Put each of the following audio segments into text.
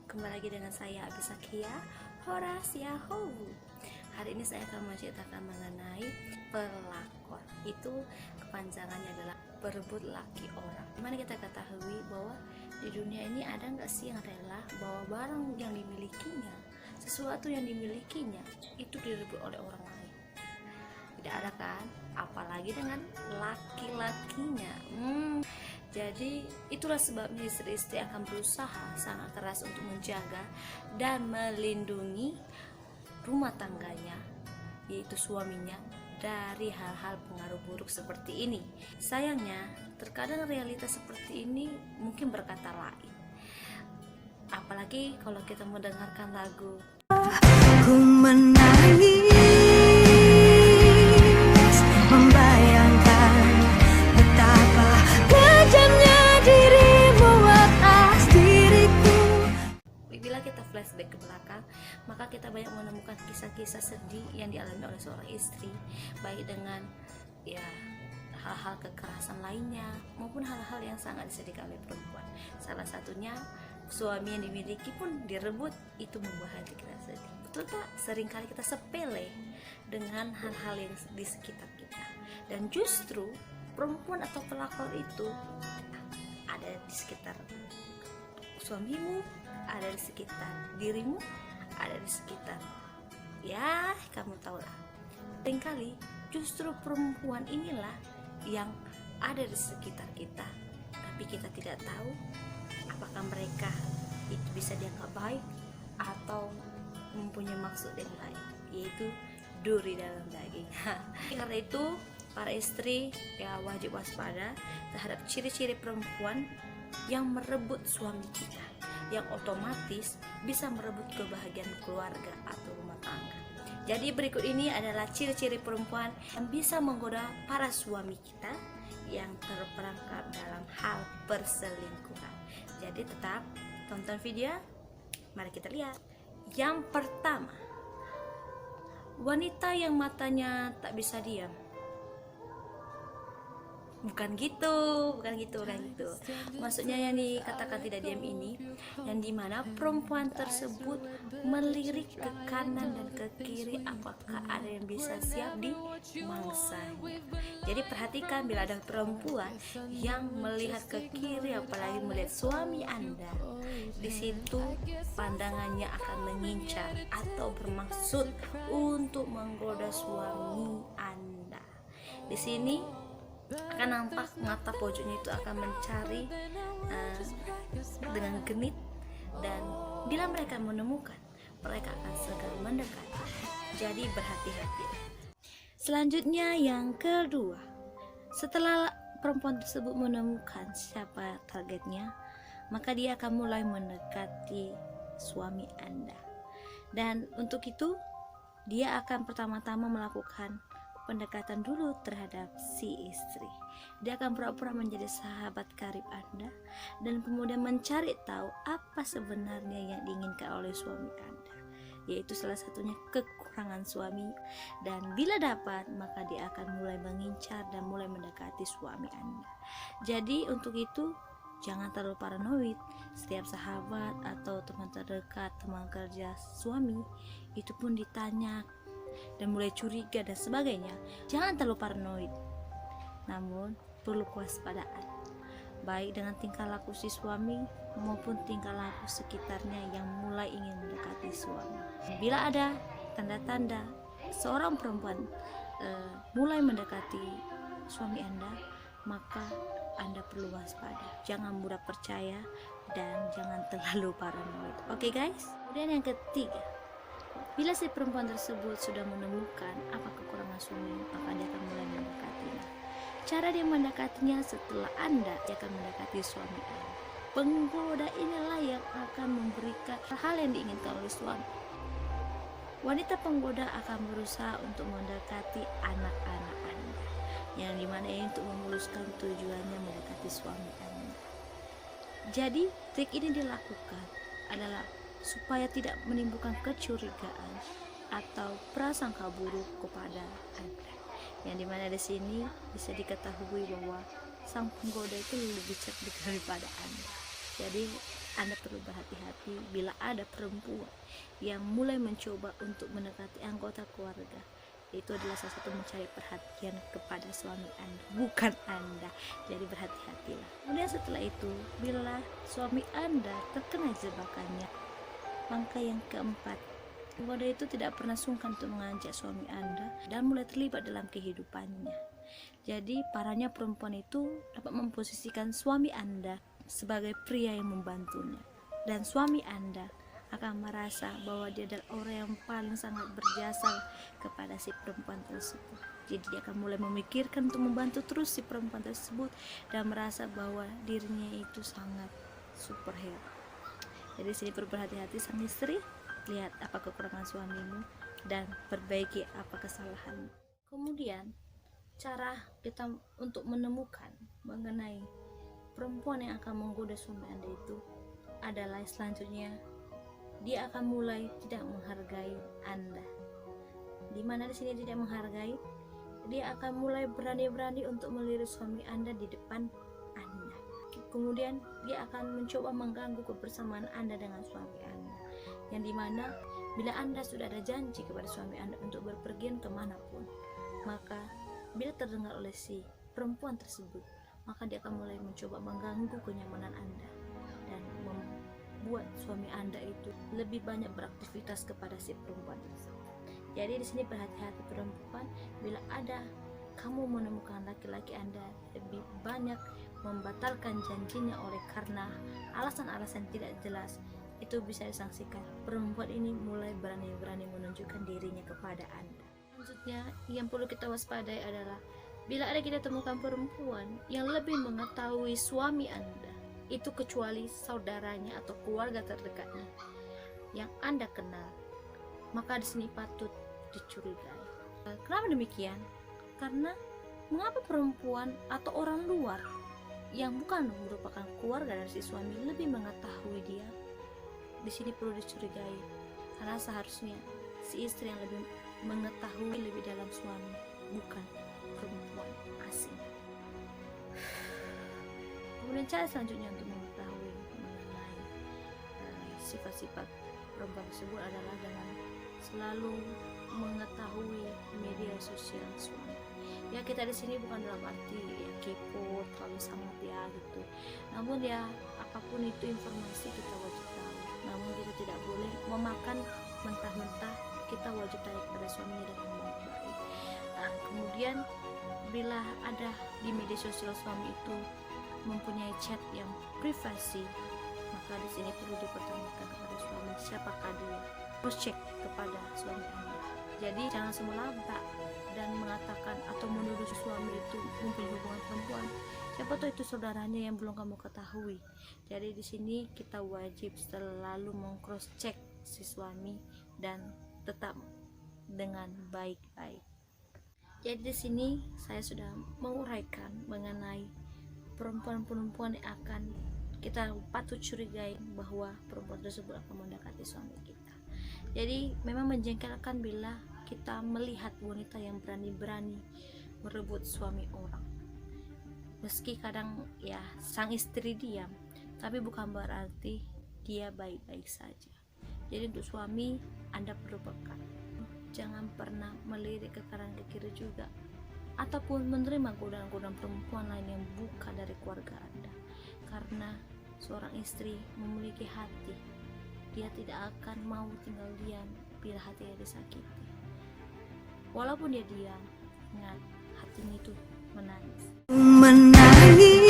kembali lagi dengan saya Abisakia Horasia Howu. Hari ini saya akan menceritakan mengenai pelakor. Itu kepanjangannya adalah berebut laki orang. Dimana kita ketahui bahwa di dunia ini ada nggak sih yang rela bahwa barang yang dimilikinya, sesuatu yang dimilikinya itu direbut oleh orang lain? Tidak ada kan? Apalagi dengan laki-lakinya. Jadi itulah sebabnya istri-istri akan berusaha sangat keras untuk menjaga dan melindungi rumah tangganya, yaitu suaminya, dari hal-hal pengaruh buruk seperti ini. Sayangnya, terkadang realitas seperti ini mungkin berkata lain. Apalagi kalau kita mendengarkan lagu Ku menangis membayangkan betapa kejamnya dirimu atas diriku. Bila kita flashback ke belakang, maka kita banyak menemukan kisah-kisah sedih yang dialami oleh seorang istri, baik dengan hal-hal kekerasan lainnya maupun hal-hal yang sangat disedihkan oleh perempuan. Salah satunya suami yang dimiliki pun direbut. Itu membuat hati kita sedih. Betul tak? Seringkali kita sepele dengan hal-hal yang di sekitar kita, dan justru perempuan atau pelakor itu ada di sekitar suamimu, ada di sekitar dirimu, ada di sekitar, ya kamu tahu lah. Seringkali justru perempuan inilah yang ada di sekitar kita, tapi kita tidak tahu apakah mereka itu bisa dianggap baik atau mempunyai maksud yang lain, yaitu duri dalam daging. Karena itu para istri wajib waspada terhadap ciri-ciri perempuan yang merebut suami kita, yang otomatis bisa merebut kebahagiaan keluarga atau rumah tangga. Jadi berikut ini adalah ciri-ciri perempuan yang bisa menggoda para suami kita yang terperangkap dalam hal perselingkuhan. Jadi tetap tonton video, mari kita lihat. Yang pertama, wanita yang matanya tak bisa diam. Bukan gitu. Maksudnya yang dikatakan tidak diam ini, yang dimana perempuan tersebut melirik ke kanan dan ke kiri apakah ada yang bisa siap di mangsanya. Jadi perhatikan, bila ada perempuan yang melihat ke kiri apalagi melihat suami Anda, di situ pandangannya akan mengincar atau bermaksud untuk menggoda suami Anda. Di sini akan nampak mata pojoknya itu akan mencari dengan genit, dan bila mereka menemukan, mereka akan segera mendekat. Jadi berhati-hati. Selanjutnya yang kedua, setelah perempuan tersebut menemukan siapa targetnya, maka dia akan mulai mendekati suami Anda. Dan untuk itu dia akan pertama-tama melakukan pendekatan dulu terhadap si istri. Dia akan pura-pura menjadi sahabat karib Anda dan kemudian mencari tahu apa sebenarnya yang diinginkan oleh suami Anda, yaitu salah satunya kekurangan suami. Dan bila dapat, maka dia akan mulai mengincar dan mulai mendekati suami Anda. Jadi untuk itu jangan terlalu paranoid. Setiap sahabat atau teman terdekat, teman kerja suami itu pun ditanya dan mulai curiga dan sebagainya. Jangan terlalu paranoid, namun perlu kewaspadaan, baik dengan tingkah laku si suami maupun tingkah laku sekitarnya yang mulai ingin mendekati suami. Bila ada tanda-tanda seorang perempuan mulai mendekati suami Anda, maka Anda perlu waspada. Jangan mudah percaya dan jangan terlalu paranoid. Oke guys. Kemudian yang ketiga, bila si perempuan tersebut sudah menemukan apa kekurangan suami, maka dia akan mulai mendekatinya. Cara dia mendekatinya setelah dia akan mendekati suami Anda. Penggoda inilah yang akan memberikan hal yang diinginkan oleh suami. Wanita penggoda akan berusaha untuk mendekati anak-anak Anda, yang dimana ini untuk memuluskan tujuannya mendekati suami Anda. Jadi trik ini dilakukan adalah supaya tidak menimbulkan kecurigaan atau prasangka buruk kepada Anda, yang dimana di sini bisa diketahui bahwa sang penggoda itu lebih cerdik daripada Anda. Jadi Anda perlu berhati-hati bila ada perempuan yang mulai mencoba untuk mendekati anggota keluarga. Itu adalah salah satu mencari perhatian kepada suami Anda, bukan Anda. Jadi berhati-hatilah. Kemudian setelah itu, bila suami Anda terkena jebakannya, langkah yang keempat, wanita itu tidak pernah sungkan untuk mengajak suami Anda dan mulai terlibat dalam kehidupannya. Jadi parahnya perempuan itu dapat memposisikan suami Anda sebagai pria yang membantunya, dan suami Anda akan merasa bahwa dia adalah orang yang paling sangat berjasa kepada si perempuan tersebut. Jadi dia akan mulai memikirkan untuk membantu terus si perempuan tersebut dan merasa bahwa dirinya itu sangat superhero. Jadi sini perlu berhati-hati sang istri, lihat apa kekurangan suamimu dan perbaiki apa kesalahanmu. Kemudian cara kita untuk menemukan mengenai perempuan yang akan menggoda suami Anda itu adalah selanjutnya, dia akan mulai tidak menghargai Anda. Di mana di sini tidak menghargai, dia akan mulai berani-berani untuk melirik suami Anda di depan Anda. Kemudian dia akan mencoba mengganggu kebersamaan Anda dengan suami Anda, yang dimana bila Anda sudah ada janji kepada suami Anda untuk berpergian kemanapun, maka bila terdengar oleh si perempuan tersebut, maka dia akan mulai mencoba mengganggu kenyamanan Anda dan membuat suami Anda itu lebih banyak beraktivitas kepada si perempuan tersebut. Jadi di sini berhati-hati perempuan, bila ada kamu menemukan laki-laki Anda lebih banyak membatalkan janjinya oleh karena alasan-alasan tidak jelas, itu bisa disangsikan perempuan ini mulai berani-berani menunjukkan dirinya kepada Anda. Selanjutnya yang perlu kita waspadai adalah bila ada kita temukan perempuan yang lebih mengetahui suami Anda, itu kecuali saudaranya atau keluarga terdekatnya yang Anda kenal, maka di sini patut dicurigai. Kenapa demikian? Karena mengapa perempuan atau orang luar yang bukan merupakan keluarga dari si suami lebih mengetahui dia? Di sini perlu dicurigai, karena seharusnya si istri yang lebih mengetahui lebih dalam suami, bukan perempuan asing. Kemudian cara selanjutnya untuk mengetahui mengenai sifat-sifat perempuan tersebut adalah dengan selalu mengetahui media sosial suami. Ya, kita di sini bukan dalam arti ya kepo terlalu sangat ya gitu. Namun ya apapun itu informasi kita wajib tahu. Namun kita tidak boleh memakan mentah-mentah. Kita wajib tanya kepada suaminya dengan baik-baik. Kemudian bila ada di media sosial suami itu mempunyai chat yang privasi, maka di sini perlu dipertanyakan kepada suami siapakah dia. Terus cek kepada suami Anda. Jadi jangan semelabak dan mengatakan atau menuduh suami itu mempunyai hubungan perempuan. Siapa tahu itu saudaranya yang belum kamu ketahui. Jadi di sini kita wajib selalu meng-cross check si suami dan tetap dengan baik-baik. Jadi di sini saya sudah menguraikan mengenai perempuan-perempuan yang akan kita patut curigai bahwa perempuan tersebut akan mendekati suami kita. Jadi memang menjengkelkan bila kita melihat wanita yang berani-berani merebut suami orang. Meski kadang ya sang istri diam, tapi bukan berarti dia baik-baik saja. Jadi untuk suami Anda perlu peka. Jangan pernah melirik ke kanan ke kiri juga, ataupun menerima godaan-godaan perempuan lain yang bukan dari keluarga Anda. Karena seorang istri memiliki hati, dia tidak akan mau tinggal diam bila hatinya disakiti. Walaupun dia diam, ingat hatinya itu menangis. Menangis,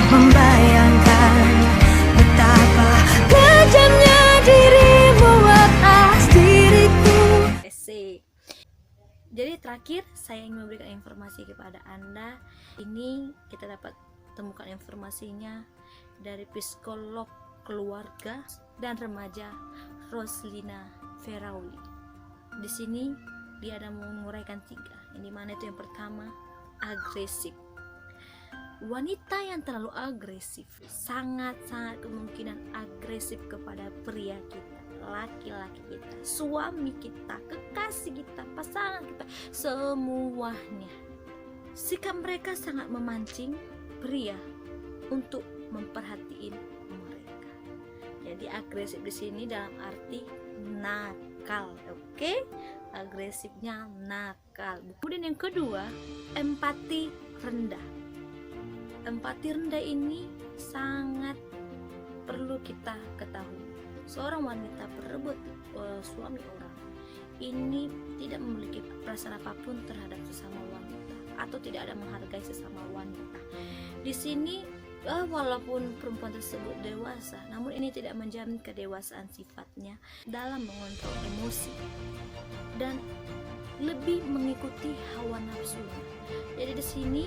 membayangkan betapa kejamnya dirimu atas diriku. Jadi terakhir saya ingin memberikan informasi kepada Anda. Ini kita dapat temukan informasinya dari psikolog keluarga dan remaja Roslina Ferauli. Di sini dia ada menguraikan 3, yang dimana itu yang pertama, agresif. Wanita yang terlalu agresif sangat-sangat kemungkinan agresif kepada pria kita, laki-laki kita, suami kita, kekasih kita, pasangan kita, semuanya. Sikap mereka sangat memancing pria untuk memperhatiin mereka. Jadi agresif di sini dalam arti nakal, oke? Agresifnya nakal. Kemudian yang kedua, empati rendah. Empati rendah ini sangat perlu kita ketahui. Seorang wanita berebut suami orang ini tidak memiliki perasaan apapun terhadap sesama wanita atau tidak ada menghargai sesama wanita. Di sini walaupun perempuan tersebut dewasa, namun ini tidak menjamin kedewasaan sifatnya dalam mengontrol emosi dan lebih mengikuti hawa nafsunya. Jadi di sini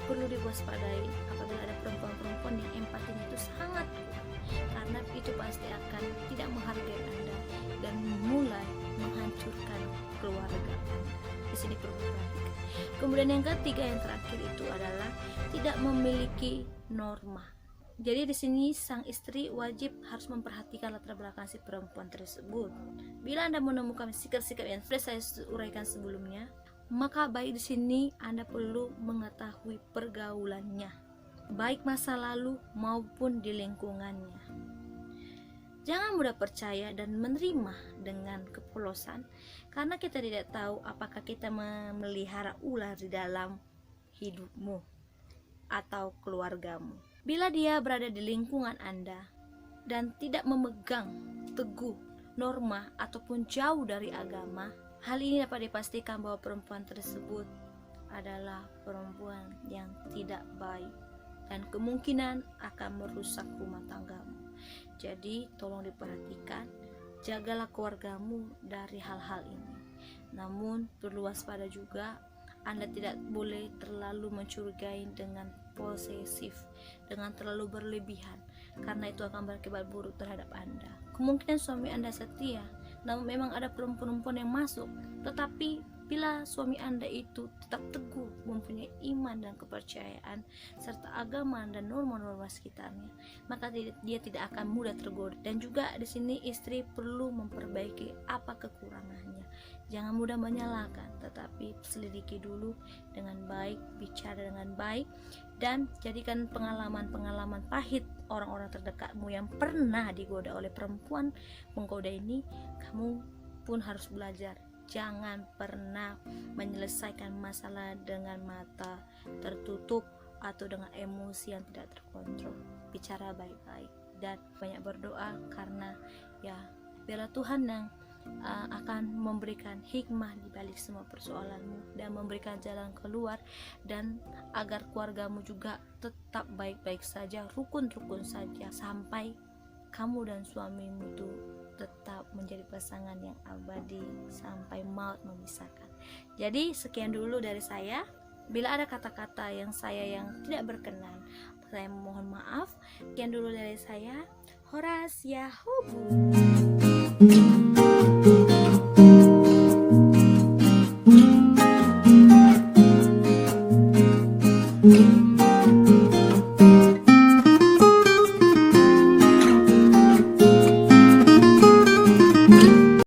perlu diwaspadai apabila ada perempuan-perempuan yang empatinya itu sangat kuat, karena itu pasti akan tidak menghargai Anda dan mulai menghancurkan keluarga Anda. Di sini perlu diperhatikan. Kemudian yang ketiga, yang terakhir itu adalah tidak memiliki norma. Jadi di sini sang istri wajib harus memperhatikan latar belakang si perempuan tersebut. Bila Anda menemukan sikap-sikap yang sudah saya uraikan sebelumnya, maka baik di sini Anda perlu mengetahui pergaulannya, baik masa lalu maupun di lingkungannya. Jangan mudah percaya dan menerima dengan kepolosan, karena kita tidak tahu apakah kita memelihara ular di dalam hidupmu atau keluargamu. Bila dia berada di lingkungan Anda dan tidak memegang teguh norma ataupun jauh dari agama, hal ini dapat dipastikan bahwa perempuan tersebut adalah perempuan yang tidak baik dan kemungkinan akan merusak rumah tanggamu. Jadi tolong diperhatikan, jagalah keluargamu dari hal-hal ini. Namun perlu waspada juga, Anda tidak boleh terlalu mencurigai dengan posesif, dengan terlalu berlebihan, karena itu akan berakibat buruk terhadap Anda. Kemungkinan suami Anda setia, namun memang ada perempuan-perempuan yang masuk, tetapi bila suami Anda itu tetap teguh, mempunyai iman dan kepercayaan serta agama dan norma-norma sekitarnya, maka dia tidak akan mudah tergoda. Dan juga di sini istri perlu memperbaiki apa kekurangannya. Jangan mudah menyalahkan, tetapi selidiki dulu dengan baik, bicara dengan baik, dan jadikan pengalaman-pengalaman pahit orang-orang terdekatmu yang pernah digoda oleh perempuan penggoda ini. Kamu pun harus belajar. Jangan pernah menyelesaikan masalah dengan mata tertutup atau dengan emosi yang tidak terkontrol. Bicara baik-baik dan banyak berdoa, karena ya biarlah Tuhan yang akan memberikan hikmah di balik semua persoalanmu dan memberikan jalan keluar, dan agar keluargamu juga tetap baik-baik saja, rukun-rukun saja, sampai kamu dan suamimu itu tetap menjadi pasangan yang abadi sampai maut memisahkan. Jadi sekian dulu dari saya. Bila ada kata-kata yang tidak berkenan, saya mohon maaf. Sekian dulu dari saya. Horas Yahubu.